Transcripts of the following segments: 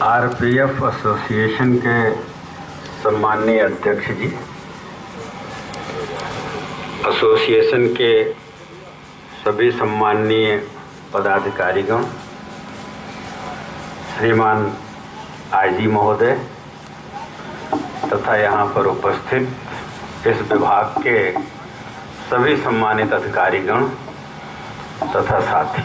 RPF association के सम्माननीय अध्यक्ष जी, एसोसिएशन के सभी सम्माननीय पदाधिकारीगण, श्रीमान आईजी महोदय तथा यहाँ पर उपस्थित इस विभाग के सभी सम्मानित अधिकारीगण तथा साथी,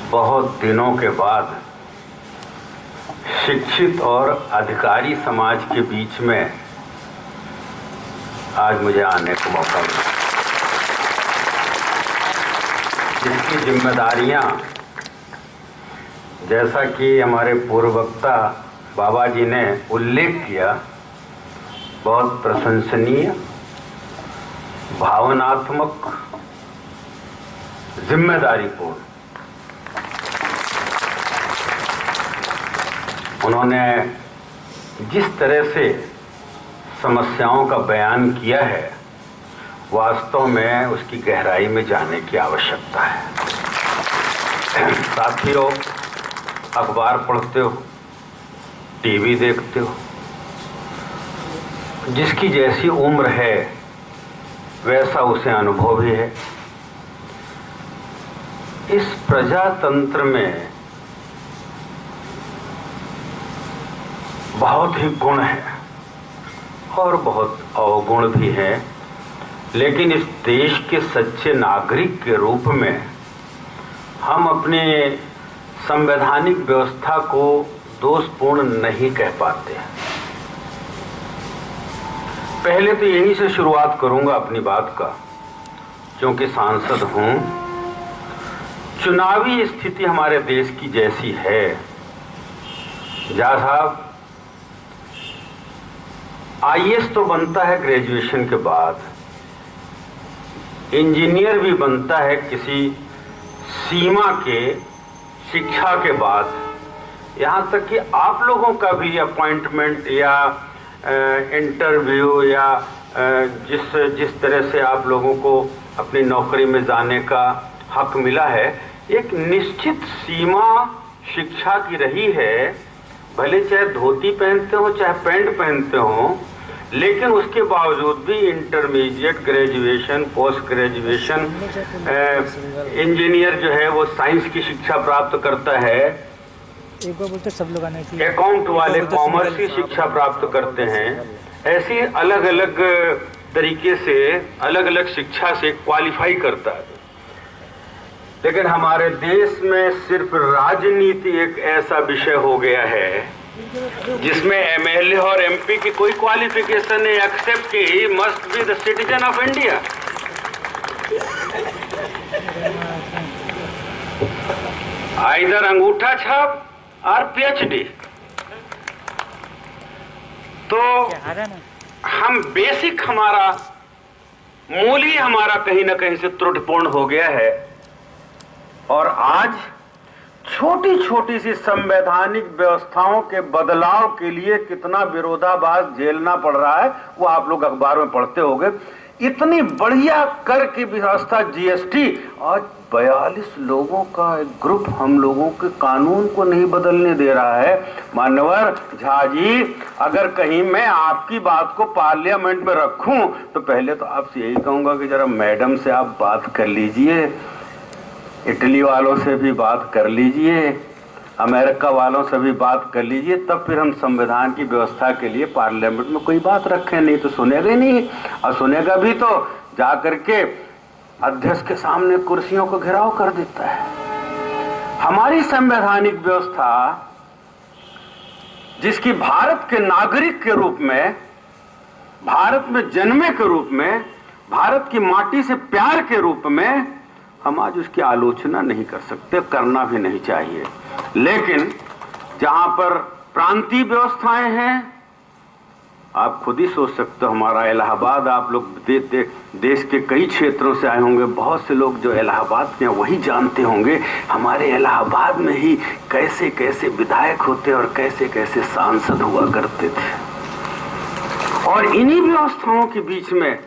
बहुत दिनों के बाद शिक्षित और अधिकारी समाज के बीच में आज मुझे आने का मौका मिला, जिसकी जिम्मेदारियां, जैसा कि हमारे पूर्व वक्ता बाबा जी ने उल्लेख किया, बहुत प्रशंसनीय, भावनात्मक, जिम्मेदारीपूर्ण। उन्होंने जिस तरह से समस्याओं का बयान किया है, वास्तव में उसकी गहराई में जाने की आवश्यकता है। साथियों, अखबार पढ़ते हो, टीवी देखते हो, जिसकी जैसी उम्र है वैसा उसे अनुभव ही है। इस प्रजातंत्र में बहुत ही गुण है और बहुत अवगुण भी है, लेकिन इस देश के सच्चे नागरिक के रूप में हम अपने संवैधानिक व्यवस्था को दोषपूर्ण नहीं कह पाते। पहले तो यहीं से शुरुआत करूंगा अपनी बात का, क्योंकि सांसद हूं। चुनावी स्थिति हमारे देश की जैसी है, जहाँ साहब आईएएस तो बनता है ग्रेजुएशन के बाद, इंजीनियर भी बनता है किसी सीमा के शिक्षा के बाद, यहाँ तक कि आप लोगों का भी अपॉइंटमेंट या इंटरव्यू या जिस तरह से आप लोगों को अपनी नौकरी में जाने का हक मिला है, एक निश्चित सीमा शिक्षा की रही है। भले चाहे धोती पहनते हो चाहे पैंट पहनते हो, लेकिन उसके बावजूद भी intermediate, graduation, post graduation, engineer जो है वो साइंस की शिक्षा प्राप्त करता है, एक बार बोलते सब लोग आने की, अकाउंट वाले कॉमर्स की शिक्षा प्राप्त करते हैं। ऐसी अलग अलग तरीके से अलग अलग शिक्षा से क्वालिफाई करता है। लेकिन हमारे देश में सिर्फ राजनीति एक ऐसा विषय हो गया है जिसमें एमएलए और एमपी की कोई क्वालिफिकेशन नहीं, एक्सेप्ट कि he must be the citizen of India. Either अंगूठा छाप और पीएचडी। तो हम बेसिक, हमारा मूल ही हमारा कहीं ना कहीं से त्रुटिपूर्ण हो गया है, और आज छोटी छोटी सी संवैधानिक व्यवस्थाओं के बदलाव के लिए कितना विरोधाभास झेलना पड़ रहा है वो आप लोग अखबार में पढ़ते होंगे। इतनी बढ़िया कर की व्यवस्था जीएसटी, आज 42 लोगों का एक ग्रुप हम लोगों के कानून को नहीं बदलने दे रहा है। मान्यवर झा जी, अगर कहीं मैं आपकी बात को पार्लियामेंट में रखूं तो पहले तो आपसे यही कहूंगा कि जरा मैडम से आप बात कर लीजिए, इटली वालों से भी बात कर लीजिए, अमेरिका वालों से भी बात कर लीजिए, तब फिर हम संविधान की व्यवस्था के लिए पार्लियामेंट में कोई बात रखें। नहीं तो सुनेगा ही नहीं, और सुनेगा भी तो जा करके अध्यक्ष के सामने कुर्सियों को घेराव कर देता है। हमारी संवैधानिक व्यवस्था, जिसकी भारत के नागरिक के रूप में, भारत में जन्मे के रूप में, भारत की माटी से प्यार के रूप में, हम आज उसकी आलोचना नहीं कर सकते, करना भी नहीं चाहिए। लेकिन जहां पर प्रांतीय व्यवस्थाएं हैं, आप खुद ही सोच सकते हो, हमारा इलाहाबाद, आप लोग देश के कई क्षेत्रों से आए होंगे, बहुत से लोग जो इलाहाबाद के हैं वही जानते होंगे हमारे इलाहाबाद में ही कैसे कैसे विधायक होते और कैसे कैसे सांसद हुआ करते थे। और इन्हीं व्यवस्थाओं के बीच में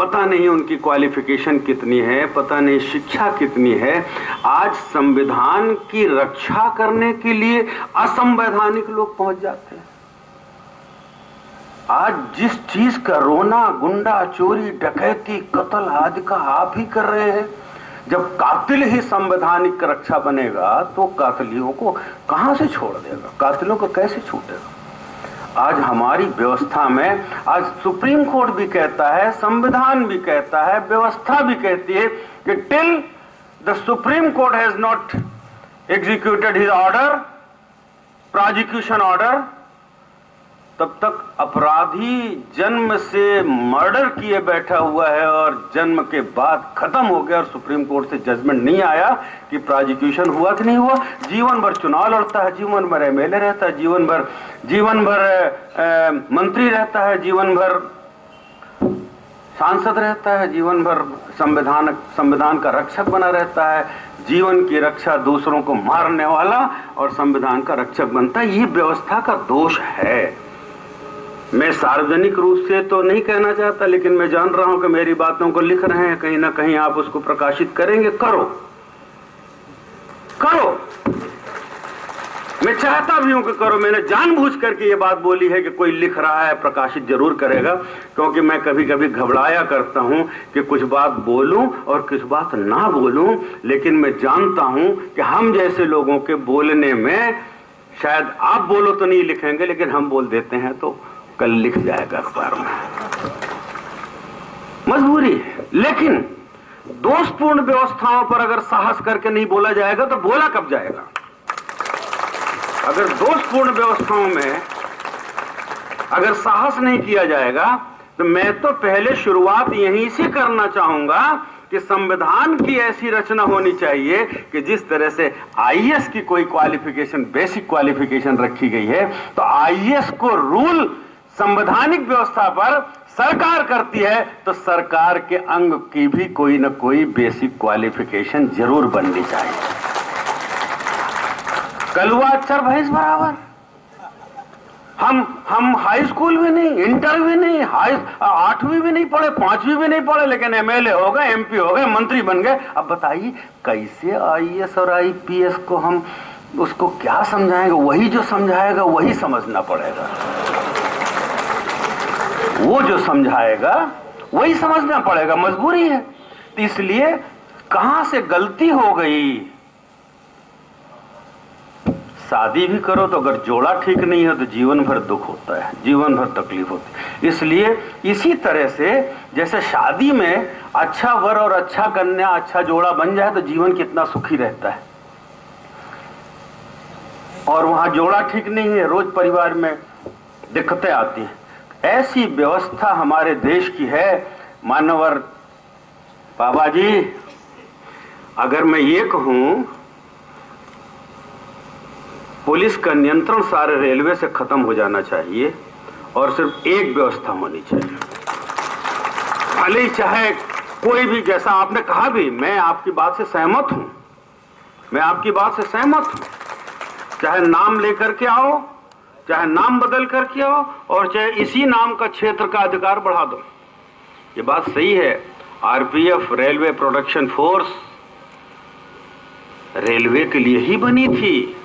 पता नहीं उनकी क्वालिफिकेशन कितनी है, पता नहीं शिक्षा कितनी है, आज संविधान की रक्षा करने के लिए असंवैधानिक लोग पहुंच जाते हैं। आज जिस चीज का रोना गुंडा चोरी डकैती कत्ल आदि का आप ही कर रहे हैं, जब कातिल ही संवैधानिक रक्षा बनेगा तो कातिलियों को कहां से छोड़ देगा, कातिलों को कैसे छूटेगा। आज हमारी व्यवस्था में, आज सुप्रीम कोर्ट भी कहता है, संविधान भी कहता है, व्यवस्था भी कहती है कि till the supreme court has not executed his order, prosecution order, तब तक अपराधी जन्म से मर्डर किए बैठा हुआ है और जन्म के बाद खत्म हो गया और सुप्रीम कोर्ट से जजमेंट नहीं आया कि प्रोसिक्यूशन हुआ कि नहीं हुआ। जीवन भर चुनाव लड़ता है, जीवन भर एमएलए रहता है, जीवन भर मंत्री रहता है, जीवन भर सांसद रहता है, जीवन भर संविधान का रक्षक बना रहता है। जीवन की रक्षा दूसरों को मारने वाला और संविधान का रक्षक बनता है। ये व्यवस्था का दोष है। मैं सार्वजनिक रूप से तो नहीं कहना चाहता, लेकिन मैं जान रहा हूं कि मेरी बातों को लिख रहे हैं, कहीं ना कहीं आप उसको प्रकाशित करेंगे। करो मैं चाहता भी हूं कि करो। मैंने जानबूझ करके ये बात बोली है कि कोई लिख रहा है प्रकाशित जरूर करेगा, क्योंकि मैं कभी कभी घबराया करता हूं कि कुछ बात बोलूं और कुछ बात ना बोलूं, लेकिन मैं जानता हूं कि हम जैसे लोगों के बोलने में शायद आप बोलो तो नहीं लिखेंगे, लेकिन हम बोल देते हैं तो कल लिख जाएगा अखबार में। मजबूरी है। लेकिन दोषपूर्ण व्यवस्थाओं पर अगर साहस करके नहीं बोला जाएगा तो बोला कब जाएगा। अगर दोषपूर्ण व्यवस्थाओं में अगर साहस नहीं किया जाएगा तो मैं तो पहले शुरुआत यहीं से करना चाहूंगा कि संविधान की ऐसी रचना होनी चाहिए कि जिस तरह से आईएएस की कोई क्वालिफिकेशन, बेसिक क्वालिफिकेशन रखी गई है, तो आईएएस को रूल संवैधानिक व्यवस्था पर सरकार करती है, तो सरकार के अंग की भी कोई ना कोई बेसिक क्वालिफिकेशन जरूर बननी चाहिए। कलुआ अक्षर भैंस बराबर। हम हाई स्कूल भी नहीं, इंटर भी नहीं, 8वीं भी नहीं पढ़े, 5वीं भी नहीं पढ़े, लेकिन एमएलए हो गए, एमपी हो गए, मंत्री बन गए। अब बताइए कैसे आईएएस और आईपीएस को हम उसको क्या समझाएंगे। वही जो समझाएगा वही समझना पड़ेगा, वो जो समझाएगा वही समझना पड़ेगा, मजबूरी है। तो इसलिए कहां से गलती हो गई। शादी भी करो तो अगर जोड़ा ठीक नहीं है तो जीवन भर दुख होता है, जीवन भर तकलीफ होती है। इसलिए इसी तरह से जैसे शादी में अच्छा वर और अच्छा कन्या, अच्छा जोड़ा बन जाए तो जीवन कितना सुखी रहता है, और वहां जोड़ा ठीक नहीं है, रोज परिवार में दिक्कतें आती हैं। ऐसी व्यवस्था हमारे देश की है। मानवर बाबा जी, अगर मैं ये कहूं पुलिस का नियंत्रण सारे रेलवे से खत्म हो जाना चाहिए और सिर्फ एक व्यवस्था होनी चाहिए, भले ही चाहे कोई भी, जैसा आपने कहा भी, मैं आपकी बात से सहमत हूं, मैं आपकी बात से सहमत हूं। चाहे नाम लेकर के आओ, चाहे नाम बदल करके आओ, और चाहे इसी नाम का क्षेत्र का अधिकार बढ़ा दो, ये बात सही है। RPF, railway production force, railway के लिए ही बनी थी,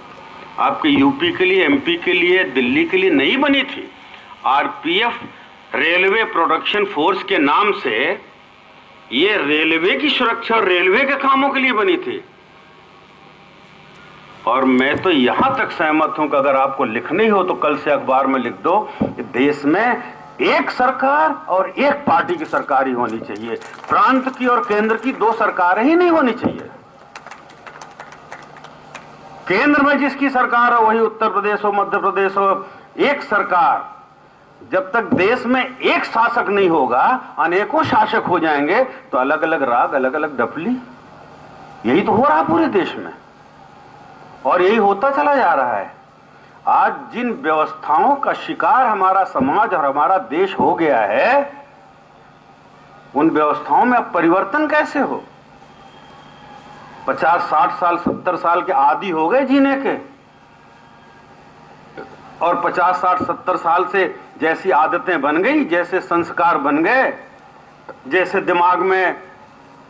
आपके यूपी के लिए, एमपी के लिए, दिल्ली के लिए नहीं बनी थी। आरपीएफ, रेलवे प्रोडक्शन फोर्स के नाम से ये रेलवे की सुरक्षा और रेलवे के कामों के लिए बनी थी। और मैं तो यहां तक सहमत हूं कि अगर आपको लिखनी हो तो कल से अखबार में लिख दो कि देश में एक सरकार और एक पार्टी की सरकार ही होनी चाहिए, प्रांत की और केंद्र की दो सरकारें ही नहीं होनी चाहिए। केंद्र में जिसकी सरकार हो, वही उत्तर प्रदेश हो, मध्य प्रदेश हो, एक सरकार। जब तक देश में एक शासक नहीं होगा, अनेकों शासक हो जाएंगे, तो अलग अलग राग, अलग अलग डफली। यही तो हो रहा है पूरे देश में, और यही होता चला जा रहा है। आज जिन व्यवस्थाओं का शिकार हमारा समाज और हमारा देश हो गया है, उन व्यवस्थाओं में अब परिवर्तन कैसे हो। 50, 60 साल, 70 साल के आदी हो गए जीने के, और 50, 60, 70 साल से जैसी आदतें बन गई, जैसे संस्कार बन गए, जैसे दिमाग में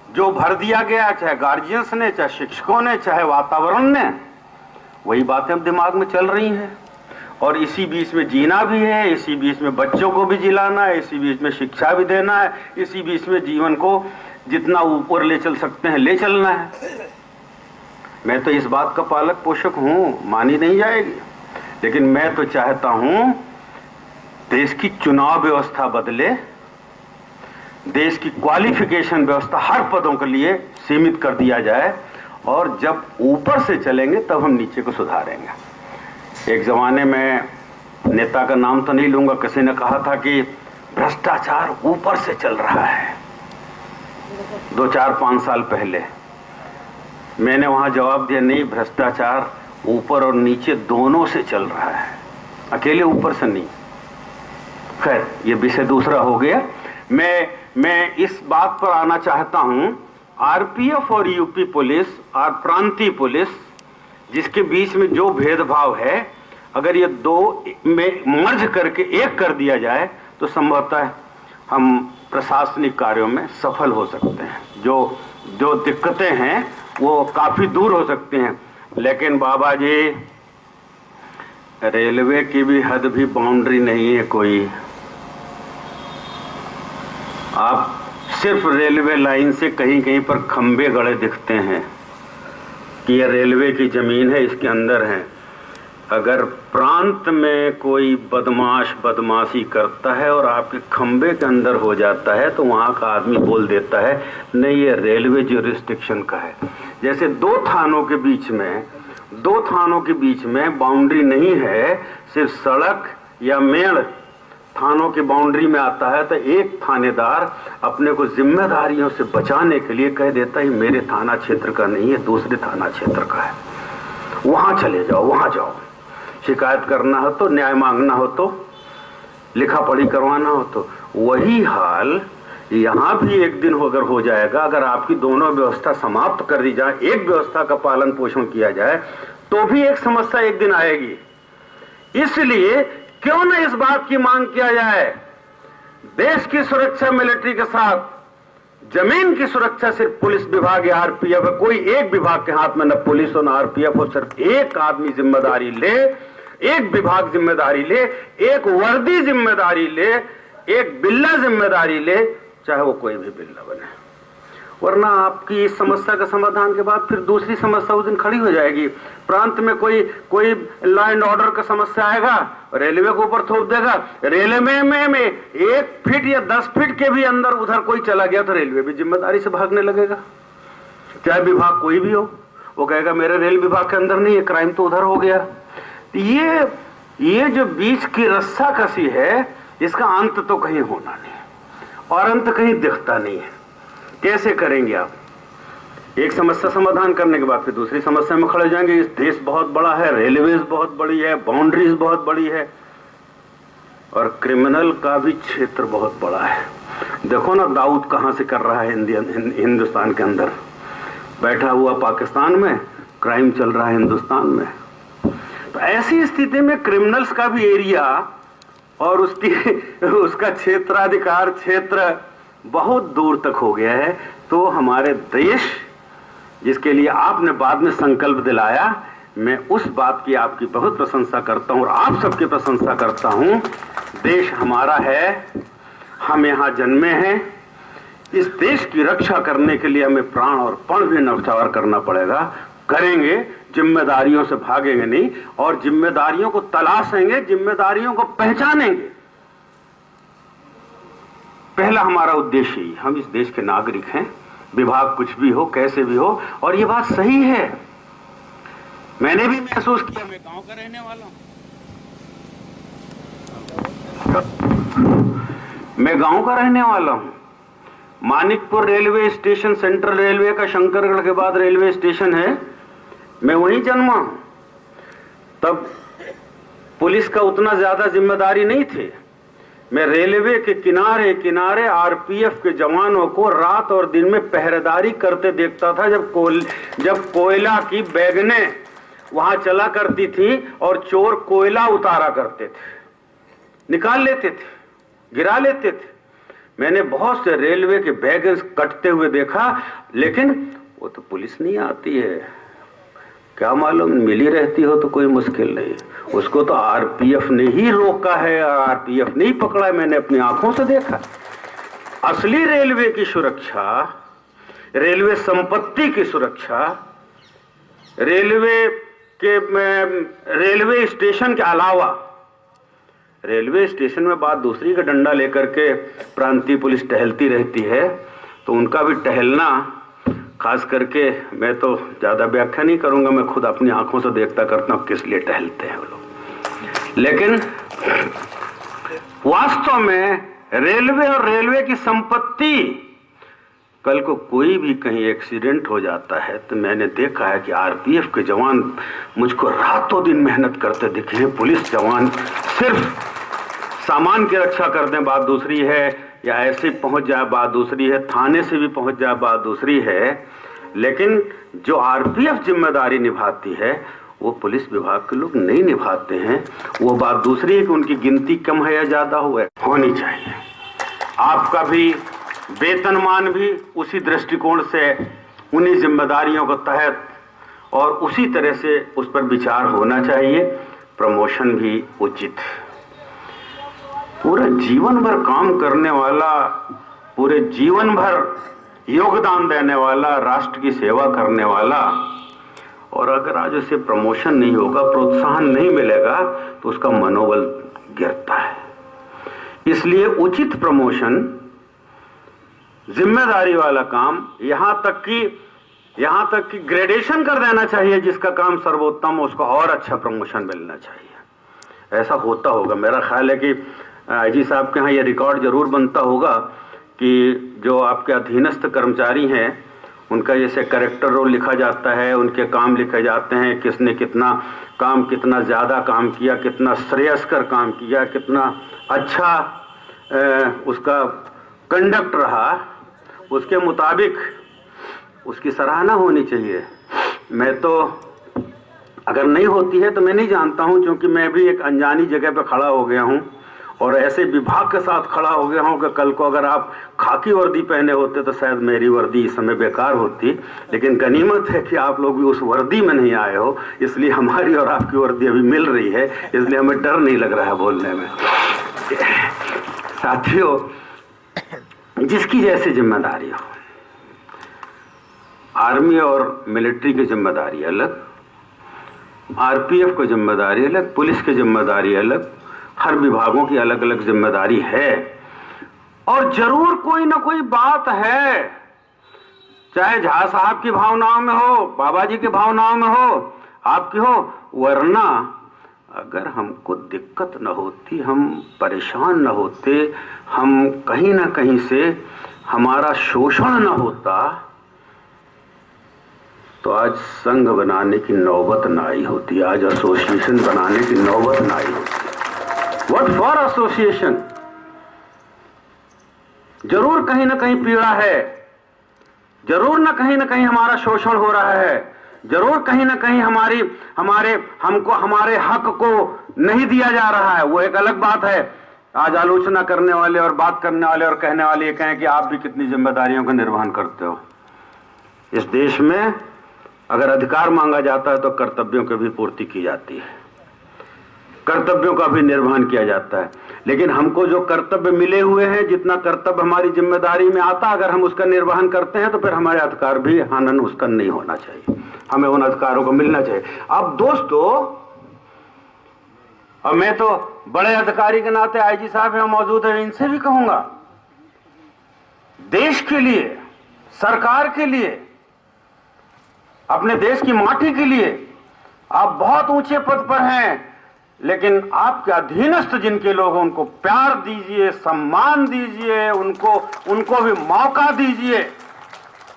जो भर दिया गया, चाहे गार्जियंस ने, चाहे शिक्षकों ने, चाहे वातावरण ने, वही बातें अब दिमाग में चल रही हैं। और इसी बीच में जीना भी है, इसी बीच में बच्चों को भी जिलाना है, इसी बीच में शिक्षा भी देना है, इसी बीच में जीवन को जितना ऊपर ले चल सकते हैं ले चलना है। मैं तो इस बात का पालक पोषक हूं, मानी नहीं जाएगी, लेकिन मैं तो चाहता हूं देश की चुनाव व्यवस्था बदले, देश की क्वालिफिकेशन व्यवस्था हर पदों के लिए सीमित कर दिया जाए, और जब ऊपर से चलेंगे तब हम नीचे को सुधारेंगे। एक जमाने में, नेता का नाम तो नहीं लूंगा, किसी ने कहा था कि भ्रष्टाचार ऊपर से चल रहा है। 2-4-5 साल पहले मैंने वहां जवाब दिया, नहीं, भ्रष्टाचार ऊपर और नीचे दोनों से चल रहा है, अकेले ऊपर से नहीं। खैर, ये विषय दूसरा हो गया। मैं इस बात पर आना चाहता हूं, आरपीएफ और यूपी पुलिस और प्रांतीय पुलिस, जिसके बीच में जो भेदभाव है, अगर ये दो में मर्ज करके एक कर दिया जाए तो संभवतः हम प्रशासनिक कार्यों में सफल हो सकते हैं। जो दिक्कतें हैं वो काफी दूर हो सकती हैं। लेकिन बाबा जी, रेलवे की भी हद भी बाउंड्री नहीं है कोई। आप सिर्फ रेलवे लाइन से कहीं कहीं पर खंबे गड़े दिखते हैं कि यह रेलवे की जमीन है, इसके अंदर है। अगर प्रांत में कोई बदमाश बदमाशी करता है और आपके खंबे के अंदर हो जाता है तो वहां का आदमी बोल देता है, नहीं, ये रेलवे ज्यूरिस्डिक्शन का है। जैसे दो थानों के बीच में बाउंड्री नहीं है, सिर्फ सड़क या मेड़ थानों की बाउंड्री में आता है, तो एक थानेदार अपने को जिम्मेदारियों से बचाने के लिए कह देता है, मेरे थाना क्षेत्र का नहीं है, दूसरे थाना क्षेत्र का है, वहां चले जाओ, वहां जाओ। शिकायत करना हो तो, न्याय मांगना हो तो, लिखा पढ़ी करवाना हो तो। वही हाल यहां भी एक दिन अगर हो जाएगा, अगर आपकी दोनों व्यवस्था समाप्त कर दी जाए, एक व्यवस्था का पालन पोषण किया जाए, तो भी एक समस्या एक दिन आएगी। इसलिए क्यों न इस बात की मांग किया जाए, देश की सुरक्षा मिलिट्री के साथ जमीन की सुरक्षा सिर्फ पुलिस विभाग या आरपीएफ, कोई एक विभाग के हाथ में न पुलिस हो न आरपीएफ हो, सिर्फ एक आदमी जिम्मेदारी ले, एक विभाग जिम्मेदारी ले, एक वर्दी जिम्मेदारी ले, एक बिल्ला जिम्मेदारी ले, चाहे वो कोई भी बिल्ला बने। वरना आपकी इस समस्या के समाधान के बाद फिर दूसरी समस्या उस दिन खड़ी हो जाएगी। प्रांत में कोई लॉ एंड ऑर्डर का समस्या आएगा, रेलवे को ऊपर थोप देगा। रेलवे में 1 फीट या 10 फीट के भी अंदर उधर कोई चला गया तो रेलवे भी जिम्मेदारी से भागने लगेगा, चाहे विभाग कोई भी हो। वो कहेगा मेरे रेल विभाग के अंदर नहीं है, क्राइम तो उधर हो गया। ये जो बीच की रस्साकसी है, इसका अंत तो कहीं होना नहीं, और अंत कहीं दिखता नहीं है। कैसे करेंगे आप? एक समस्या समाधान करने के बाद फिर दूसरी समस्या में खड़े जाएंगे। इस देश बहुत बड़ा है, रेलवेज बहुत बड़ी है, बाउंड्रीज बहुत बड़ी है, और क्रिमिनल का भी क्षेत्र बहुत बड़ा है। देखो ना, दाऊद कहां से कर रहा है हिंदुस्तान के अंदर, बैठा हुआ पाकिस्तान में, क्राइम चल रहा है हिंदुस्तान में। तो ऐसी स्थिति में क्रिमिनल्स का भी एरिया और उसका क्षेत्राधिकार क्षेत्र बहुत दूर तक हो गया है। तो हमारे देश, जिसके लिए आपने बाद में संकल्प दिलाया, मैं उस बात की आपकी बहुत प्रशंसा करता हूं और आप सबकी प्रशंसा करता हूं। देश हमारा है, हम यहां जन्मे हैं। इस देश की रक्षा करने के लिए हमें प्राण और पण भी न्यौछावर करना पड़ेगा। करेंगे, जिम्मेदारियों से भागेंगे नहीं, और जिम्मेदारियों को तलाशेंगे, जिम्मेदारियों को पहचानेंगे। पहला हमारा उद्देश्य ही, हम इस देश के नागरिक हैं, विभाग कुछ भी हो, कैसे भी हो। और ये बात सही है, मैंने भी महसूस किया। मैं गांव का रहने वाला हूं, Manikpur railway station, central railway का शंकरगढ़ के बाद रेलवे स्टेशन है, मैं वहीं जन्मा हूं। तब पुलिस का उतना ज्यादा जिम्मेदारी नहीं थी। मैं रेलवे के किनारे किनारे आरपीएफ के जवानों को रात और दिन में पहरेदारी करते देखता था। जब कोयला की बैगनें वहां चला करती थी और चोर कोयला उतारा करते थे, निकाल लेते थे, गिरा लेते थे, मैंने बहुत से रेलवे के बैगेज कटते हुए देखा, लेकिन वो तो पुलिस नहीं आती है, क्या मालूम मिली रहती हो तो कोई मुश्किल नहीं। उसको तो आरपीएफ ने ही रोका है और आरपीएफ ने ही पकड़ा है, मैंने अपनी आंखों से देखा। असली रेलवे की सुरक्षा, रेलवे संपत्ति की सुरक्षा, रेलवे स्टेशन के अलावा, रेलवे स्टेशन में बात दूसरी का डंडा लेकर के प्रांतीय पुलिस टहलती रहती है, तो उनका भी टहलना, खास करके मैं तो ज्यादा व्याख्या नहीं करूंगा, मैं खुद अपनी आंखों से देखता करता हूं किस लिए टहलते हैं वो लोग। लेकिन वास्तव में रेलवे और रेलवे की संपत्ति, कल को कोई भी कहीं एक्सीडेंट हो जाता है तो मैंने देखा है कि आरपीएफ के जवान मुझको रातों दिन मेहनत करते दिखे हैं। पुलिस जवान सिर्फ सामान की रक्षा कर दें बात दूसरी है, या ऐसे पहुंच जाए बात दूसरी है, थाने से भी पहुंच जाए बात दूसरी है, लेकिन जो आरपीएफ जिम्मेदारी निभाती है वो पुलिस विभाग के लोग नहीं निभाते हैं। वो बात दूसरी है कि उनकी गिनती कम है या ज्यादा होनी चाहिए। आपका भी वेतनमान भी उसी दृष्टिकोण से, उन्हीं जिम्मेदारियों के तहत और उसी तरह से उस पर विचार होना चाहिए। प्रमोशन भी उचित। पूरे जीवन भर काम करने वाला, पूरे जीवन भर योगदान देने वाला, राष्ट्र की सेवा करने वाला, और अगर आज उसे प्रमोशन नहीं होगा, प्रोत्साहन नहीं मिलेगा, तो उसका मनोबल गिरता है। इसलिए उचित प्रमोशन, जिम्मेदारी वाला काम, यहां तक कि ग्रेडेशन कर देना चाहिए। जिसका काम सर्वोत्तम, उसको और अच्छा प्रमोशन मिलना चाहिए। ऐसा होता होगा, मेरा ख्याल है कि आईजी साहब के यहाँ यह रिकॉर्ड जरूर बनता होगा कि जो आपके अधीनस्थ कर्मचारी हैं उनका जैसे कैरेक्टर रोल लिखा जाता है, उनके काम लिखे जाते हैं, किसने कितना काम, कितना ज़्यादा काम किया, कितना श्रेयस्कर काम किया, कितना अच्छा उसका कंडक्ट रहा, उसके मुताबिक उसकी सराहना होनी चाहिए। मैं तो अगर नहीं होती है तो मैं नहीं जानता हूँ, क्योंकि मैं भी एक अनजानी जगह पर खड़ा हो गया हूँ और ऐसे विभाग के साथ खड़ा हो गया हूँ कि कल को अगर आप खाकी वर्दी पहने होते तो शायद मेरी वर्दी इस समय बेकार होती। लेकिन गनीमत है कि आप लोग भी उस वर्दी में नहीं आए हो, इसलिए हमारी और आपकी वर्दी अभी मिल रही है, इसलिए हमें डर नहीं लग रहा है बोलने में। साथियों, जिसकी जैसी जिम्मेदारी हो, आर्मी और मिलिट्री की जिम्मेदारी अलग, आरपीएफ की जिम्मेदारी अलग, पुलिस की जिम्मेदारी अलग, हर विभागों की अलग अलग जिम्मेदारी है। और जरूर कोई ना कोई बात है, चाहे झा साहब की भावनाओं में हो, बाबा जी की भावनाओं में हो, आपकी हो, वरना अगर हमको दिक्कत न होती, हम परेशान न होते, हम कहीं ना कहीं से हमारा शोषण न होता, तो आज संघ बनाने की नौबत ना आई होती, आज एसोसिएशन बनाने की नौबत ना आई होती। What for association? जरूर कहीं ना कहीं पीड़ा है, जरूर ना कहीं हमारा शोषण हो रहा है, जरूर कहीं ना कहीं हमको हमारे हक को नहीं दिया जा रहा है। वो एक अलग बात है। आज आलोचना करने वाले और बात करने वाले और कहने वाले ये कहें कि आप भी कितनी जिम्मेदारियों का निर्वहन करते हो। इस देश में अगर अधिकार मांगा जाता है तो कर्तव्यों की भी पूर्ति की जाती है, कर्तव्यों का भी निर्वहन किया जाता है। लेकिन हमको जो कर्तव्य मिले हुए हैं, जितना कर्तव्य हमारी जिम्मेदारी में आता, अगर हम उसका निर्वहन करते हैं तो फिर हमारे अधिकार भी हनन उसका नहीं होना चाहिए, हमें उन अधिकारों को मिलना चाहिए। अब दोस्तों, और मैं तो बड़े अधिकारी के नाते आईजी साहब यहाँ मौजूद है, इनसे भी कहूंगा, देश के लिए, सरकार के लिए, अपने देश की माटी के लिए आप बहुत ऊंचे पद पर हैं, लेकिन आपके अधीनस्थ जिनके लोग हैं उनको प्यार दीजिए, सम्मान दीजिए, उनको भी मौका दीजिए,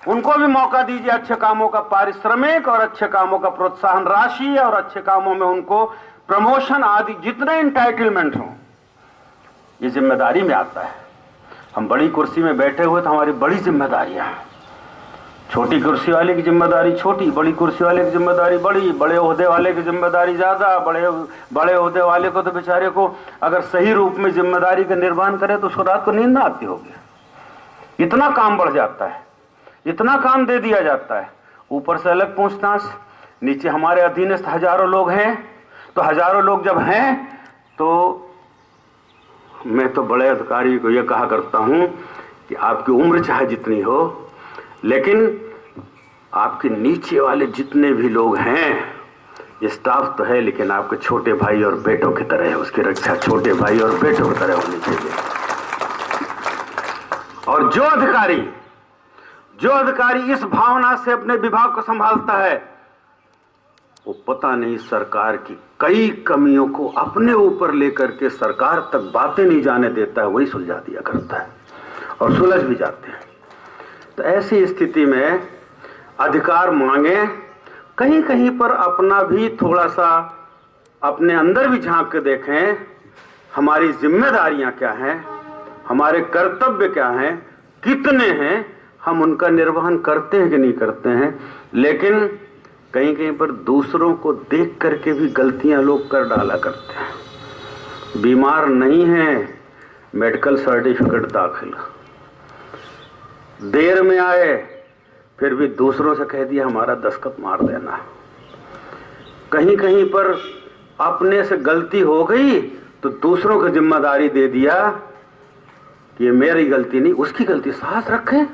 उनको भी मौका दीजिए। अच्छे कामों का पारिश्रमिक और अच्छे कामों का प्रोत्साहन राशि और अच्छे कामों में उनको प्रमोशन आदि जितने एंटाइटलमेंट हो, ये जिम्मेदारी में आता है। हम बड़ी कुर्सी में बैठे हुए तो हमारी बड़ी जिम्मेदारियां हैं। छोटी कुर्सी वाले की जिम्मेदारी छोटी, बड़ी कुर्सी वाले की जिम्मेदारी बड़ी, बड़े ओहदे वाले की जिम्मेदारी ज्यादा। बड़े ओहदे वाले को तो बेचारे को अगर सही रूप में जिम्मेदारी का निर्वहन करे तो उसको रात को नींद ना आती होगी। इतना काम बढ़ जाता है, इतना काम दे दिया जाता है, ऊपर से अलग पूछताछ, नीचे हमारे अधीनस्थ हजारों लोग हैं। तो हजारों लोग जब हैं तो मैं तो बड़े अधिकारी को यह कहा करता हूं कि आपकी उम्र चाहे जितनी हो, लेकिन आपके नीचे वाले जितने भी लोग हैं, स्टाफ तो है लेकिन आपके छोटे भाई और बेटों की तरह है, उसकी रक्षा छोटे भाई और बेटों की तरह होनी चाहिए। और जो अधिकारी इस भावना से अपने विभाग को संभालता है, वो पता नहीं सरकार की कई कमियों को अपने ऊपर लेकर के सरकार तक बातें नहीं जाने देता है, वही सुलझा दिया करता है और सुलझ भी जाते हैं। तो ऐसी स्थिति में अधिकार मांगे, कहीं कहीं पर अपना भी थोड़ा सा अपने अंदर भी झांक के देखें, हमारी जिम्मेदारियां क्या हैं, हमारे कर्तव्य क्या हैं, कितने हैं, हम उनका निर्वहन करते हैं कि नहीं करते हैं। लेकिन कहीं कहीं पर दूसरों को देख करके भी गलतियां लोग कर डाला करते हैं। बीमार नहीं है, मेडिकल सर्टिफिकेट दाखिल, देर में आए फिर भी दूसरों से कह दिया हमारा दस्तखत मार देना। कहीं कहीं पर अपने से गलती हो गई तो दूसरों को जिम्मेदारी दे दिया कि ये मेरी गलती नहीं, उसकी गलती। साहस रखें।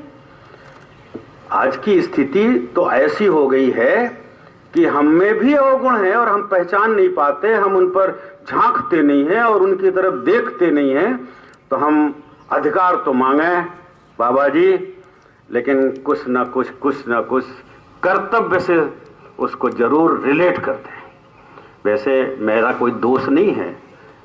आज की स्थिति तो ऐसी हो गई है कि हम में भी अवगुण है और हम पहचान नहीं पाते, हम उन पर झांकते नहीं हैं और उनकी तरफ देखते नहीं हैं। तो हम अधिकार तो मांगे बाबा जी, लेकिन कुछ ना कुछ कर्तव्य से उसको जरूर रिलेट करते हैं। वैसे मेरा कोई दोष नहीं है,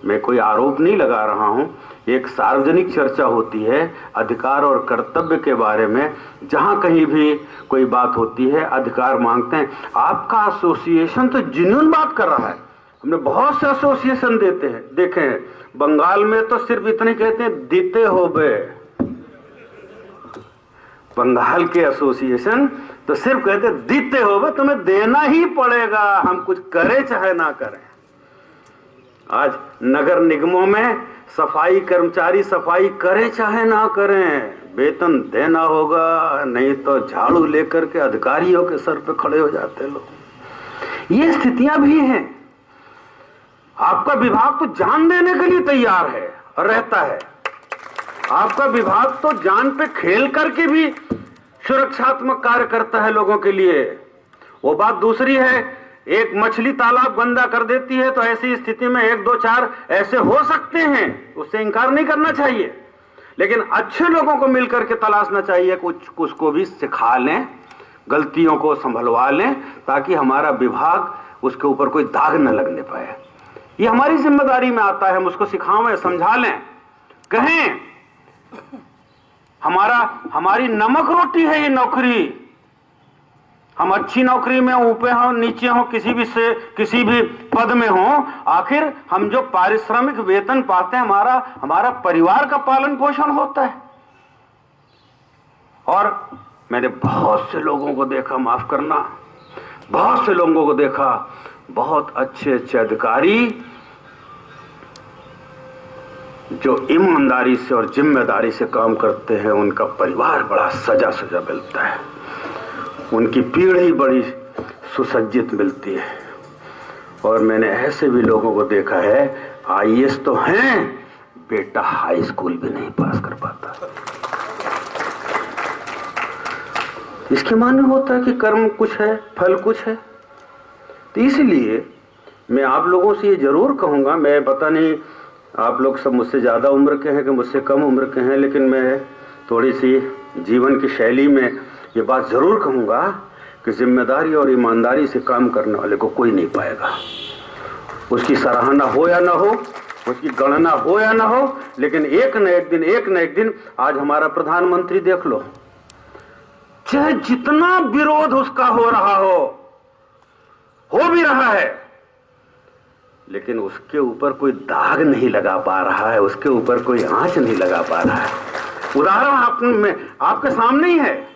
मैं कोई आरोप नहीं लगा रहा हूं, एक सार्वजनिक चर्चा होती है अधिकार और कर्तव्य के बारे में। जहां कहीं भी कोई बात होती है अधिकार मांगते हैं। आपका एसोसिएशन तो जिन्यून बात कर रहा है। हमने बहुत से एसोसिएशन देखे हैं। बंगाल में तो सिर्फ इतने कहते हैं देते हो बे। बंगाल के एसोसिएशन तो सिर्फ कहते देते हो बे, तुम्हें देना ही पड़ेगा, हम कुछ करें चाहे ना करें। आज नगर निगमों में सफाई कर्मचारी सफाई करें चाहे ना करें, वेतन देना होगा, नहीं तो झाड़ू लेकर के अधिकारियों के सर पे खड़े हो जाते लोग। ये स्थितियां भी हैं। आपका विभाग तो जान देने के लिए तैयार है और रहता है। आपका विभाग तो जान पे खेल करके भी सुरक्षात्मक कार्य करता है लोगों के लिए। वो बात दूसरी है, एक मछली तालाब गंदा कर देती है तो ऐसी स्थिति में 1 2 4 ऐसे हो सकते हैं, उससे इंकार नहीं करना चाहिए। लेकिन अच्छे लोगों को मिलकर के तलाशना चाहिए, कुछ को भी सिखा लें, गलतियों को संभलवा लें, ताकि हमारा विभाग उसके ऊपर कोई दाग न लगने पाए। ये हमारी जिम्मेदारी में आता है। हम उसको सिखाएं, समझा लें, कहें हमारी नमक रोटी है ये नौकरी। हम अच्छी नौकरी में ऊपर हों नीचे हों, किसी भी पद में हों, आखिर हम जो पारिश्रमिक वेतन पाते हैं हमारा परिवार का पालन पोषण होता है। और मैंने बहुत से लोगों को देखा, माफ करना, बहुत से लोगों को देखा, बहुत अच्छे अच्छे अधिकारी जो ईमानदारी से और जिम्मेदारी से काम करते हैं, उनका परिवार बड़ा सजा सजा मिलता है, उनकी पीढ़ी बड़ी सुसज्जित मिलती है। और मैंने ऐसे भी लोगों को देखा है, आईएएस तो हैं, बेटा हाई स्कूल भी नहीं पास कर पाता। इसके माने होता है कि कर्म कुछ है, फल कुछ है। तो इसलिए मैं आप लोगों से ये जरूर कहूंगा, मैं पता नहीं आप लोग सब मुझसे ज़्यादा उम्र के हैं कि मुझसे कम उम्र के हैं, लेकिन मैं थोड़ी सी जीवन की शैली में ये बात ज़रूर कहूँगा कि जिम्मेदारी और ईमानदारी से काम करने वाले को कोई नहीं पाएगा। उसकी सराहना हो या ना हो, उसकी गणना हो या ना हो, लेकिन एक न एक दिन आज हमारा प्रधानमंत्री देख लो, चाहे जितना विरोध उसका हो रहा हो भी रहा है, लेकिन उसके ऊपर कोई दाग नहीं लगा पा रहा है, उसके ऊपर कोई आंच नहीं लगा पा रहा है। उदाहरण आपके सामने ही है।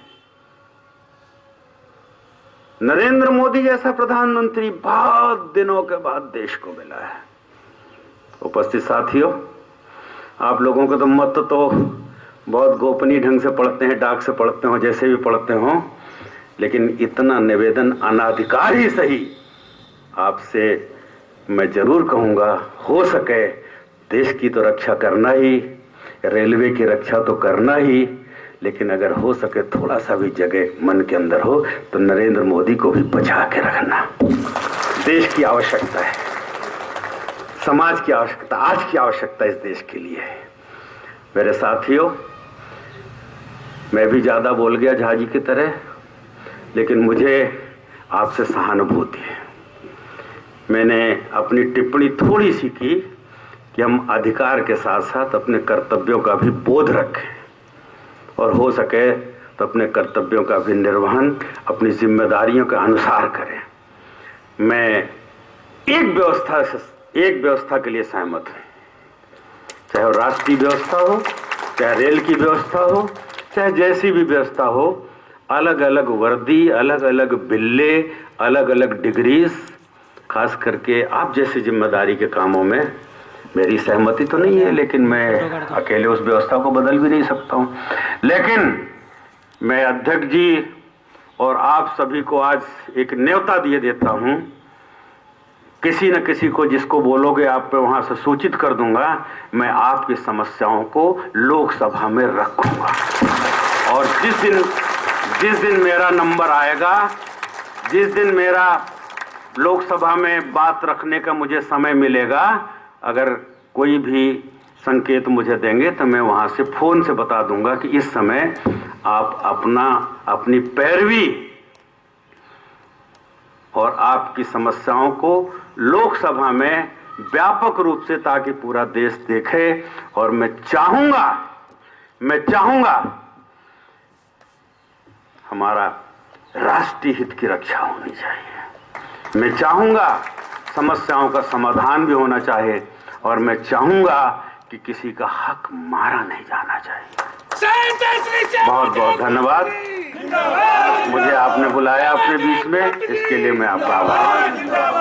नरेंद्र मोदी जैसा प्रधानमंत्री बहुत दिनों के बाद देश को मिला है। उपस्थित साथियों, आप लोगों का तो मत तो बहुत गोपनीय ढंग से पढ़ते हैं, डाक से पढ़ते हो, जैसे भी पढ़ते हो, लेकिन इतना निवेदन अनाधिकार ही सही आपसे मैं जरूर कहूँगा, हो सके देश की तो रक्षा करना ही, रेलवे की रक्षा तो करना ही, लेकिन अगर हो सके थोड़ा सा भी जगह मन के अंदर हो तो नरेंद्र मोदी को भी बचा के रखना। देश की आवश्यकता है, समाज की आवश्यकता, आज की आवश्यकता इस देश के लिए है। मेरे साथियों, मैं भी ज्यादा बोल गया झाजी की तरह, लेकिन मुझे आपसे सहानुभूति है। मैंने अपनी टिप्पणी थोड़ी सी की कि हम अधिकार के साथ साथ अपने कर्तव्यों का भी बोध रखें और हो सके तो अपने कर्तव्यों का भी निर्वहन अपनी जिम्मेदारियों के अनुसार करें। मैं एक व्यवस्था के लिए सहमत हूँ, चाहे वो राष्ट्रीय व्यवस्था हो, चाहे रेल की व्यवस्था हो, चाहे जैसी भी व्यवस्था हो, अलग अलग वर्दी, अलग अलग बिल्ले, अलग अलग डिग्रीज, खास करके आप जैसी जिम्मेदारी के कामों में मेरी सहमति तो नहीं है, लेकिन मैं अकेले उस व्यवस्था को बदल भी नहीं सकता हूँ। लेकिन मैं अध्यक्ष जी और आप सभी को आज एक न्योता दिए देता हूँ, किसी न किसी को जिसको बोलोगे आप पे वहां से सूचित कर दूंगा, मैं आपकी समस्याओं को लोकसभा में रखूंगा। और जिस दिन मेरा नंबर आएगा, जिस दिन मेरा लोकसभा में बात रखने का मुझे समय मिलेगा, अगर कोई भी संकेत मुझे देंगे तो मैं वहां से फोन से बता दूंगा कि इस समय आप अपनी पैरवी और आपकी समस्याओं को लोकसभा में व्यापक रूप से, ताकि पूरा देश देखे। और मैं चाहूंगा हमारा राष्ट्रीय हित की रक्षा होनी चाहिए। मैं चाहूंगा समस्याओं का समाधान भी होना चाहिए, और मैं चाहूंगा कि किसी का हक मारा नहीं जाना चाहिए। बहुत बहुत धन्यवाद। मुझे आपने बुलाया अपने बीच में, इसके लिए मैं आपका आभार।